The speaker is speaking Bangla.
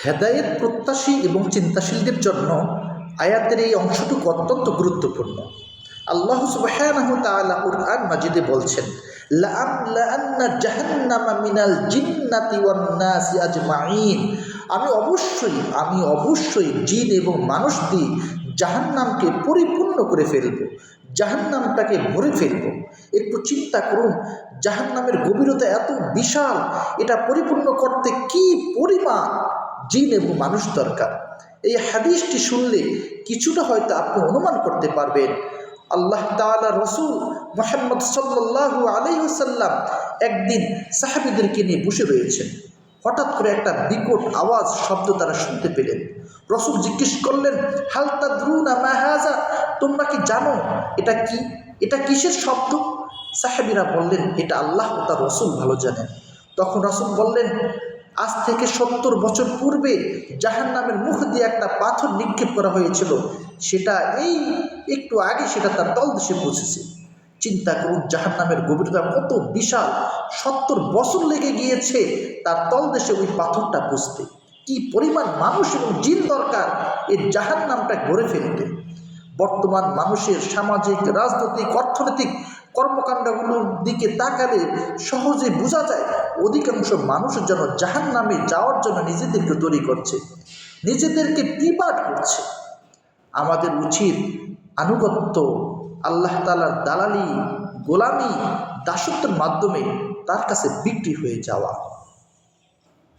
হেদায়েত প্রত্যাশী এবং চিন্তাশীলদের জন্য আয়াতের এই অংশটুকু অত্যন্ত গুরুত্বপূর্ণ। আল্লাহ সুবহানাহু ওয়া তাআলা কুরআন মাজিদে বলছেন, লাআমলাআন্না জাহান্নামা মিনাল জিন্নাতি ওয়ান নাসি আজমাইন। আমি অবশ্যই জিন এবং মানুষ দিয়ে জাহান্নামকে পরিপূর্ণ করে ফেলব, জাহান্নামটাকে ভরে ফেলব। একটু চিন্তা করুন, জাহান্নামের গভীরতা এত বিশাল, এটা পরিপূর্ণ করতে কি পরিমাণ জিন এবং মানুষ দরকার। এই হাদিসটি শুনলে কিছুটা হয়তো আপনি অনুমান করতে পারবেন। আল্লাহ তাআলা রসুল মুহাম্মদ সাল্লাল্লাহু আলাইহি ওয়াসাল্লাম একদিন সাহাবীদেরকে নিয়ে বসে রয়েছেন। হঠাৎ করে একটা বিকট আওয়াজ, শব্দ তারা শুনতে পেলেন। রসুল জিজ্ঞেস করলেন, হাল তাদরুনা মা হাযা, তোমরা কি জানো এটা কি, এটা কিসের শব্দ? সাহাবীরা বললেন, এটা আল্লাহ ও তার রসুল ভালো জানেন। তখন রসুল বললেন, আজ থেকে 70 বছর পূর্বে জাহান্নামের মুখ দিয়ে একটা পাথর নিক্ষেপ করা হয়েছিল, সেটা এই একটু আগে সেটা তার তলদেশে পৌঁছেছে। চিন্তা করুন, জাহান্নামের গভীরতা কত বিশাল। 70 বছর লেগে গিয়েছে তার তলদেশে ওই পাথরটা পৌঁছতে। কি পরিমাণ মানুষ এবং জিন দরকার এই জাহান্নামটা গড়ে ফেলতে। বর্তমান মানুষের সামাজিক, রাজনৈতিক, অর্থনৈতিক কর্মকাণ্ডগুলোর দিকে তাকালে সহজে বোঝা যায় অধিকাংশ মানুষ যেন জাহান্নামে যাওয়ার জন্য নিজেদেরকে তৈরি করছে, নিজেদেরকে প্রিপার করছে। আমাদের উচিত আনুগত্য, আল্লাহ তাআলার দালালি, গোলামি, দাসত্বের মাধ্যমে তার কাছে বিক্রি হয়ে যাওয়া।